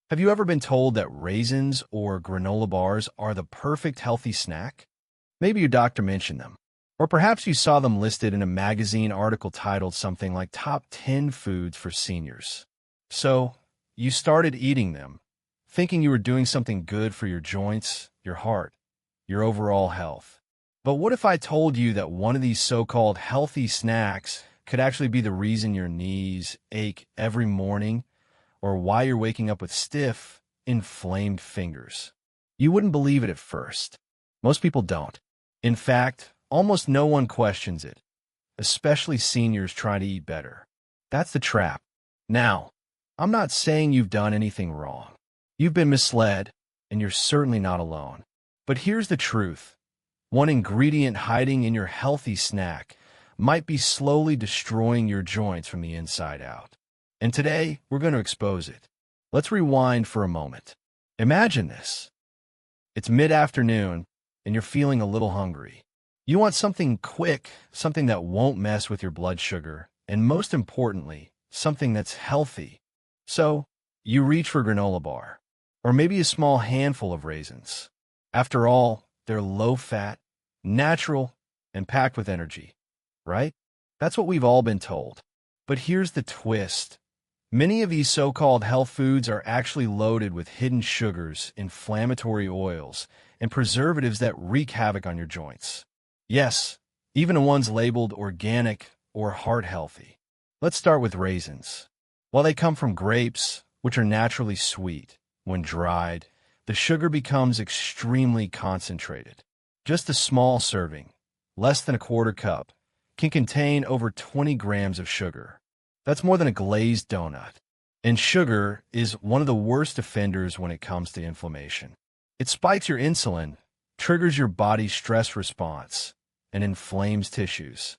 Have you ever been told that raisins or granola bars are the perfect healthy snack? Maybe your doctor mentioned them. Or perhaps you saw them listed in a magazine article titled something like Top 10 Foods for Seniors. So, you started eating them, thinking you were doing something good for your joints, your heart, your overall health. But what if I told you that one of these so-called healthy snacks could actually be the reason your knees ache every morning, or why you're waking up with stiff, inflamed fingers? You wouldn't believe it at first. Most people don't. In fact, almost no one questions it, especially seniors trying to eat better. That's the trap. Now, I'm not saying you've done anything wrong. You've been misled, and you're certainly not alone. But here's the truth. One ingredient hiding in your healthy snack might be slowly destroying your joints from the inside out. And today, we're going to expose it. Let's rewind for a moment. Imagine this. It's mid-afternoon, and you're feeling a little hungry. You want something quick, something that won't mess with your blood sugar, and most importantly, something that's healthy. So, you reach for a granola bar, or maybe a small handful of raisins. After all, they're low-fat, natural, and packed with energy, right? That's what we've all been told. But here's the twist. Many of these so-called health foods are actually loaded with hidden sugars, inflammatory oils, and preservatives that wreak havoc on your joints. Yes, even the ones labeled organic or heart healthy. Let's start with raisins. While they come from grapes, which are naturally sweet, when dried, the sugar becomes extremely concentrated. Just a small serving, less than a quarter cup, can contain over 20 grams of sugar. That's more than a glazed donut. And sugar is one of the worst offenders when it comes to inflammation. It spikes your insulin, triggers your body's stress response, and inflames tissues,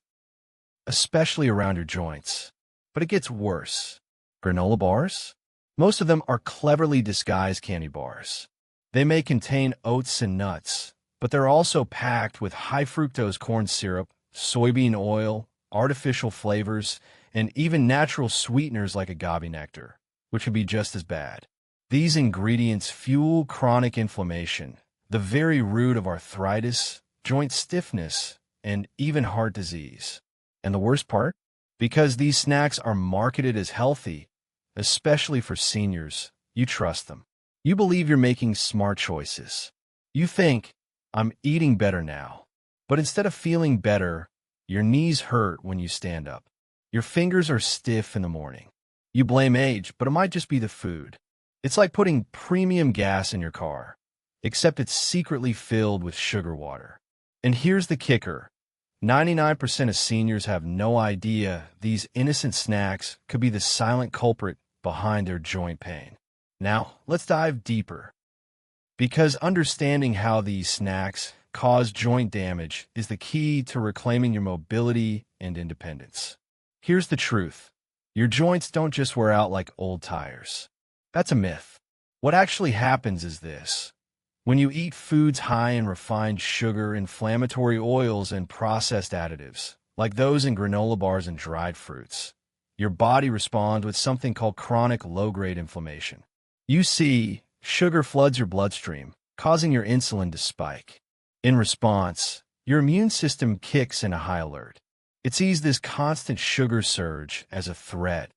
especially around your joints. But it gets worse. Granola bars? Most of them are cleverly disguised candy bars. They may contain oats and nuts, but they're also packed with high fructose corn syrup, soybean oil, artificial flavors, and even natural sweeteners like agave nectar, which would be just as bad. These ingredients fuel chronic inflammation, the very root of arthritis, joint stiffness, and even heart disease. And the worst part? Because these snacks are marketed as healthy, especially for seniors, you trust them. You believe you're making smart choices. You think, I'm eating better now. But instead of feeling better, your knees hurt when you stand up. Your fingers are stiff in the morning. You blame age, but it might just be the food. It's like putting premium gas in your car, except it's secretly filled with sugar water. And here's the kicker. 99% of seniors have no idea these innocent snacks could be the silent culprit behind their joint pain. Now, let's dive deeper. Because understanding how these snacks cause joint damage is the key to reclaiming your mobility and independence. Here's the truth. Your joints don't just wear out like old tires. That's a myth. What actually happens is this. When you eat foods high in refined sugar, inflammatory oils, and processed additives, like those in granola bars and dried fruits, your body responds with something called chronic low-grade inflammation. You see, sugar floods your bloodstream, causing your insulin to spike. In response, your immune system kicks into high alert. It sees this constant sugar surge as a threat,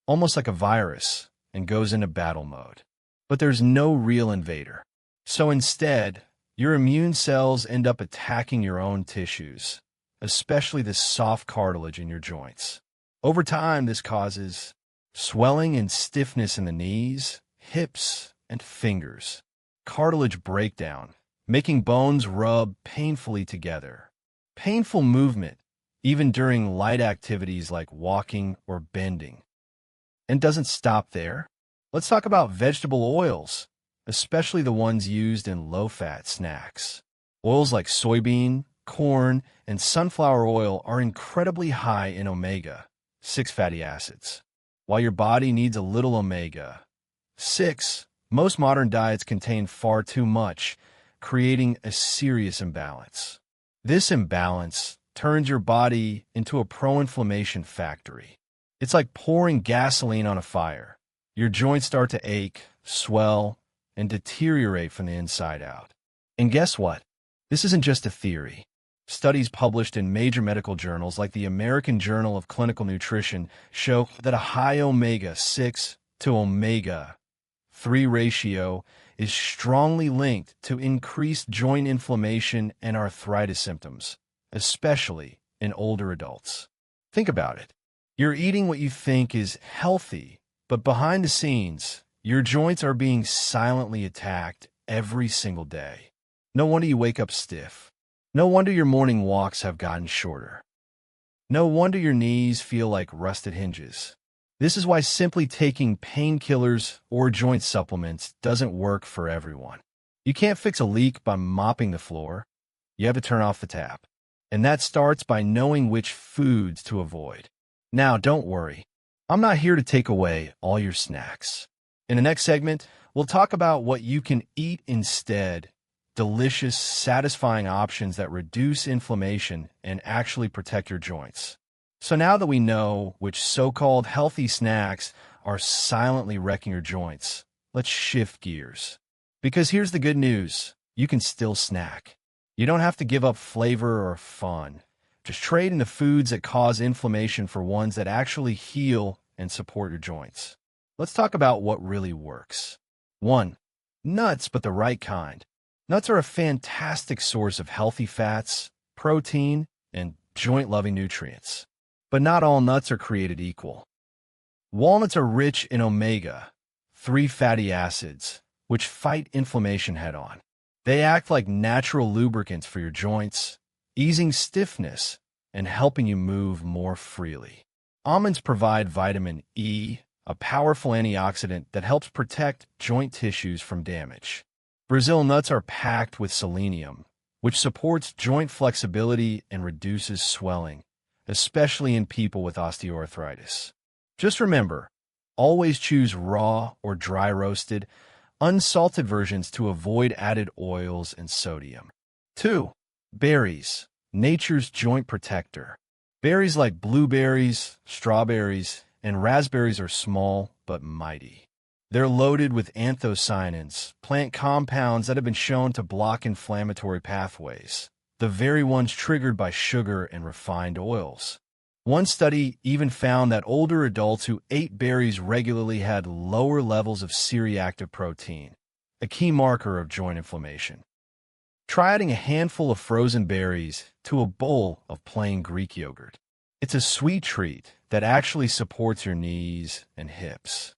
almost like a virus, and goes into battle mode. But there's no real invader. So instead, your immune cells end up attacking your own tissues, especially the soft cartilage in your joints. Over time, this causes swelling and stiffness in the knees, hips, and fingers, cartilage breakdown, making bones rub painfully together, painful movement, even during light activities like walking or bending. And doesn't stop there. Let's talk about vegetable oils, especially the ones used in low-fat snacks. Oils like soybean, corn, and sunflower oil are incredibly high in omega-6 fatty acids. While your body needs a little omega-6, most modern diets contain far too much, creating a serious imbalance. This imbalance turns your body into a pro-inflammation factory. It's like pouring gasoline on a fire. Your joints start to ache, swell, and deteriorate from the inside out. And guess what? This isn't just a theory. Studies published in major medical journals like the American Journal of Clinical Nutrition show that a high omega-6 to omega-3 ratio is strongly linked to increased joint inflammation and arthritis symptoms, especially in older adults. Think about it. You're eating what you think is healthy, but behind the scenes, your joints are being silently attacked every single day. No wonder you wake up stiff. No wonder your morning walks have gotten shorter. No wonder your knees feel like rusted hinges. This is why simply taking painkillers or joint supplements doesn't work for everyone. You can't fix a leak by mopping the floor. You have to turn off the tap. And that starts by knowing which foods to avoid. Now, don't worry. I'm not here to take away all your snacks. In the next segment, we'll talk about what you can eat instead. Delicious, satisfying options that reduce inflammation and actually protect your joints. So now that we know which so-called healthy snacks are silently wrecking your joints, let's shift gears. Because here's the good news, you can still snack. You don't have to give up flavor or fun. Just trade in the foods that cause inflammation for ones that actually heal and support your joints. Let's talk about what really works. 1. Nuts, but the right kind. Nuts are a fantastic source of healthy fats, protein, and joint-loving nutrients. But not all nuts are created equal. Walnuts are rich in omega-3 fatty acids, which fight inflammation head-on. They act like natural lubricants for your joints, easing stiffness and helping you move more freely. Almonds provide vitamin E, a powerful antioxidant that helps protect joint tissues from damage. Brazil nuts are packed with selenium, which supports joint flexibility and reduces swelling, especially in people with osteoarthritis. Just remember, always choose raw or dry roasted, unsalted versions to avoid added oils and sodium. 2. Berries, nature's joint protector. Berries like blueberries, strawberries, and raspberries are small but mighty. They're loaded with anthocyanins, plant compounds that have been shown to block inflammatory pathways, the very ones triggered by sugar and refined oils. One study even found that older adults who ate berries regularly had lower levels of C-reactive protein, a key marker of joint inflammation. Try adding a handful of frozen berries to a bowl of plain Greek yogurt. It's a sweet treat that actually supports your knees and hips.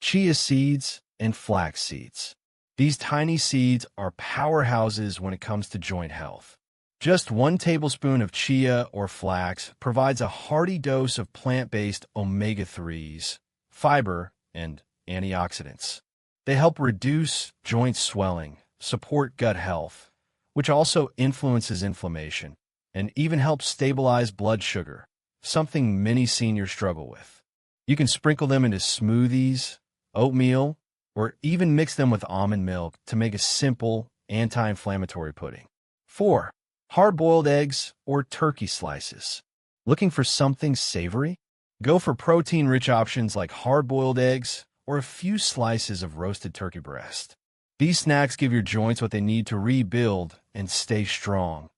Chia seeds and flax seeds. These tiny seeds are powerhouses when it comes to joint health. Just 1 tablespoon of chia or flax provides a hearty dose of plant-based omega-3s, fiber, and antioxidants. They help reduce joint swelling, support gut health, which also influences inflammation, and even helps stabilize blood sugar, something many seniors struggle with. You can sprinkle them into smoothies, oatmeal, or even mix them with almond milk to make a simple anti-inflammatory pudding. 4. Hard-boiled eggs or turkey slices. Looking for something savory? Go for protein-rich options like hard-boiled eggs or a few slices of roasted turkey breast. These snacks give your joints what they need to rebuild and stay strong: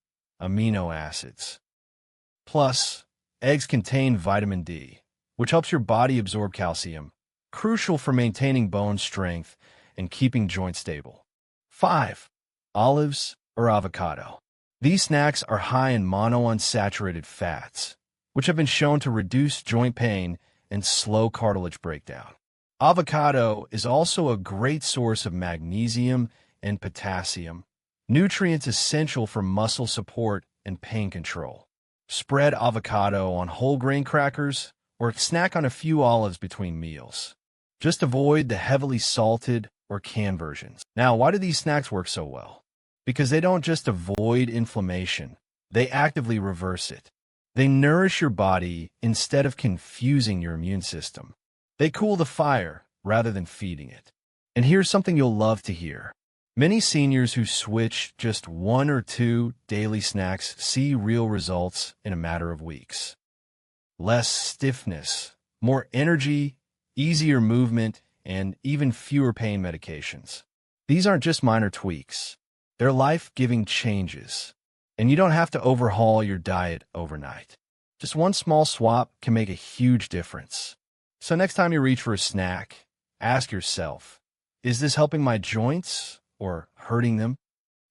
amino acids. Plus, eggs contain vitamin D, which helps your body absorb calcium, crucial for maintaining bone strength and keeping joints stable. 5. Olives or avocado. These snacks are high in monounsaturated fats, which have been shown to reduce joint pain and slow cartilage breakdown. Avocado is also a great source of magnesium and potassium, nutrients essential for muscle support and pain control. Spread avocado on whole grain crackers or snack on a few olives between meals. Just avoid the heavily salted or canned versions. Now, why do these snacks work so well? Because they don't just avoid inflammation, they actively reverse it. They nourish your body instead of confusing your immune system. They cool the fire rather than feeding it. And here's something you'll love to hear. Many seniors who switch just 1 or 2 daily snacks see real results in a matter of weeks. Less stiffness, more energy, easier movement, and even fewer pain medications. These aren't just minor tweaks. They're life-giving changes. And you don't have to overhaul your diet overnight. Just one small swap can make a huge difference. So next time you reach for a snack, ask yourself, is this helping my joints or hurting them?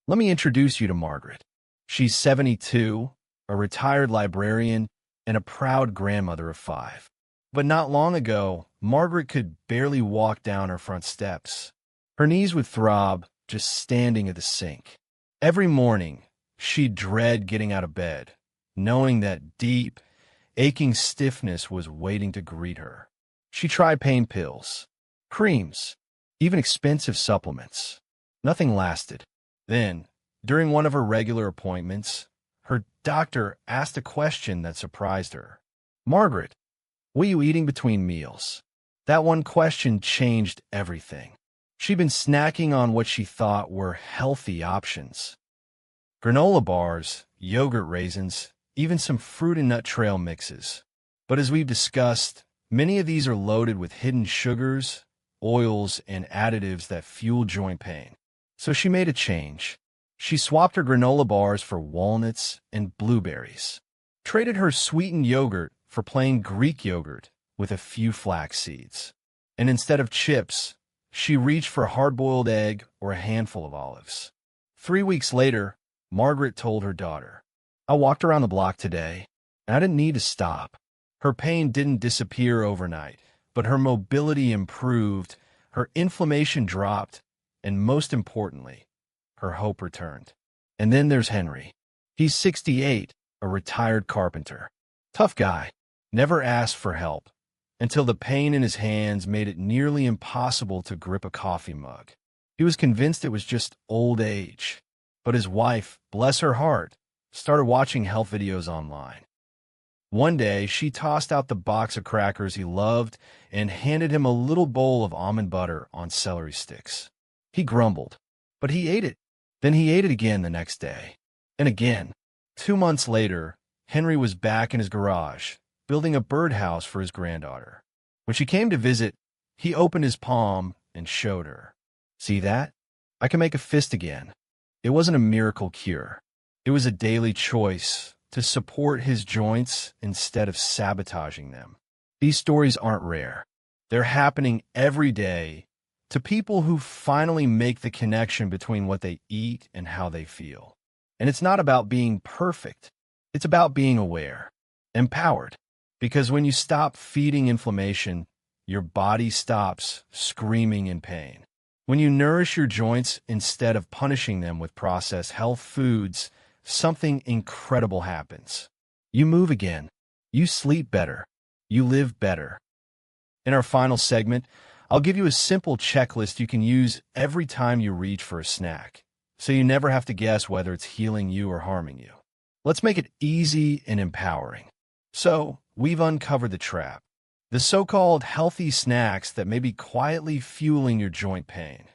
Let me introduce you to Margaret. She's 72, a retired librarian, and a proud grandmother of 5. But not long ago, Margaret could barely walk down her front steps. Her knees would throb just standing at the sink. Every morning, she'd dread getting out of bed, knowing that deep, aching stiffness was waiting to greet her. She tried pain pills, creams, even expensive supplements. Nothing lasted. Then, during one of her regular appointments, her doctor asked a question that surprised her. "Margaret, what are you eating between meals?" That one question changed everything. She'd been snacking on what she thought were healthy options. Granola bars, yogurt raisins, even some fruit and nut trail mixes. But as we've discussed, many of these are loaded with hidden sugars, oils, and additives that fuel joint pain. So she made a change. She swapped her granola bars for walnuts and blueberries, traded her sweetened yogurt for plain Greek yogurt with a few flax seeds. And instead of chips, she reached for a hard-boiled egg or a handful of olives. 3 weeks later, Margaret told her daughter, "I walked around the block today, and I didn't need to stop." Her pain didn't disappear overnight, but her mobility improved, her inflammation dropped, and most importantly, her hope returned. And then there's Henry. He's 68, a retired carpenter. Tough guy, never asked for help, until the pain in his hands made it nearly impossible to grip a coffee mug. He was convinced it was just old age. But his wife, bless her heart, started watching health videos online. One day, she tossed out the box of crackers he loved and handed him a little bowl of almond butter on celery sticks. He grumbled, but he ate it. Then he ate it again the next day. And again. 2 months later, Henry was back in his garage, building a birdhouse for his granddaughter. When she came to visit, he opened his palm and showed her. "See that? I can make a fist again." It wasn't a miracle cure. It was a daily choice to support his joints instead of sabotaging them. These stories aren't rare. They're happening every day to people who finally make the connection between what they eat and how they feel. And it's not about being perfect. It's about being aware, empowered. Because when you stop feeding inflammation, your body stops screaming in pain. When you nourish your joints instead of punishing them with processed health foods, something incredible happens. You move again. You sleep better. You live better. In our final segment, I'll give you a simple checklist you can use every time you reach for a snack, so you never have to guess whether it's healing you or harming you. Let's make it easy and empowering. So, we've uncovered the trap. The so-called healthy snacks that may be quietly fueling your joint pain.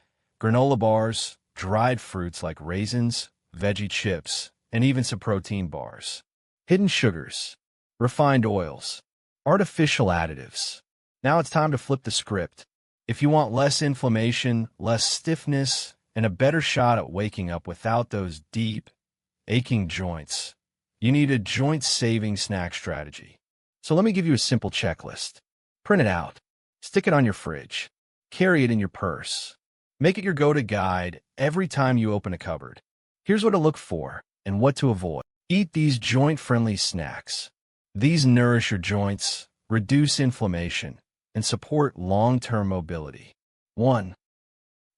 Granola bars, dried fruits like raisins, veggie chips, and even some protein bars. Hidden sugars, refined oils, artificial additives. Now it's time to flip the script. If you want less inflammation, less stiffness, and a better shot at waking up without those deep, aching joints, you need a joint-saving snack strategy. So let me give you a simple checklist. Print it out. Stick it on your fridge. Carry it in your purse. Make it your go-to guide every time you open a cupboard. Here's what to look for and what to avoid. Eat these joint-friendly snacks. These nourish your joints, reduce inflammation, and support long-term mobility. 1.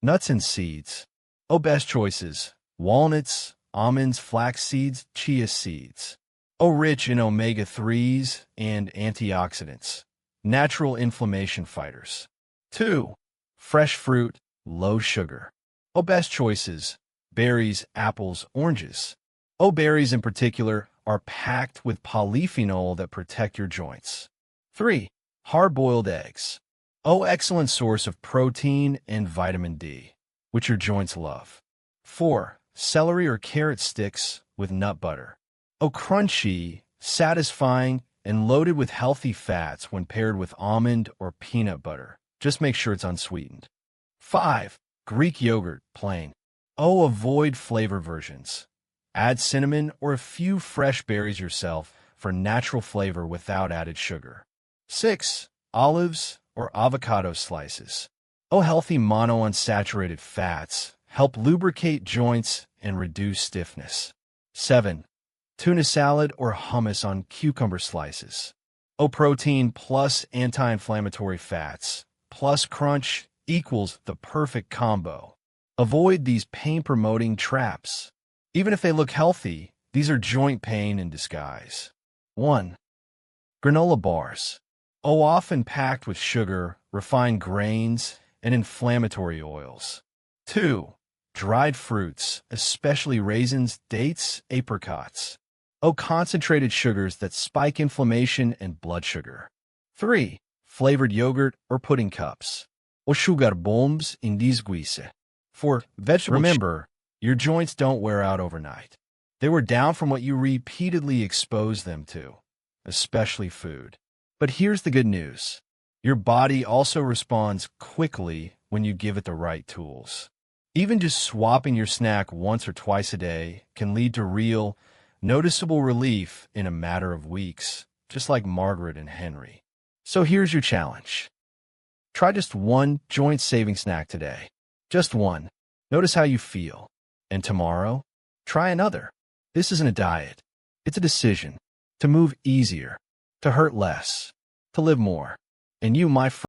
Nuts and seeds. Oh, best choices. Walnuts, almonds, flax seeds, chia seeds. Oh, rich in omega-3s and antioxidants. Natural inflammation fighters. 2. Fresh fruit, low sugar. Oh, best choices. Berries, apples, oranges. Oh, berries in particular are packed with polyphenol that protect your joints. 3. Hard-boiled eggs. Oh, excellent source of protein and vitamin D, which your joints love. 4. Celery or carrot sticks with nut butter. Oh, crunchy, satisfying, and loaded with healthy fats when paired with almond or peanut butter. Just make sure it's unsweetened. 5. Greek yogurt, plain. Oh, avoid flavor versions. Add cinnamon or a few fresh berries yourself for natural flavor without added sugar. 6. Olives or avocado slices. Oh, healthy monounsaturated fats help lubricate joints and reduce stiffness. 7. Tuna salad or hummus on cucumber slices. Oh, protein plus anti-inflammatory fats plus crunch equals the perfect combo. Avoid these pain-promoting traps. Even if they look healthy, these are joint pain in disguise. 1. Granola bars. Oh, often packed with sugar, refined grains, and inflammatory oils. 2. Dried fruits, especially raisins, dates, apricots. Oh, concentrated sugars that spike inflammation and blood sugar. 3. Flavored yogurt or pudding cups. O sugar bombs in disguise. 4. Vegetable. Remember, your joints don't wear out overnight. They were down from what you repeatedly exposed them to, especially food. But here's the good news. Your body also responds quickly when you give it the right tools. Even just swapping your snack once or twice a day can lead to real, noticeable relief in a matter of weeks, just like Margaret and Henry. So here's your challenge. Try just one joint-saving snack today. Just one. Notice how you feel. And tomorrow, try another. This isn't a diet. It's a decision to move easier, to hurt less, to live more. And you, my friend,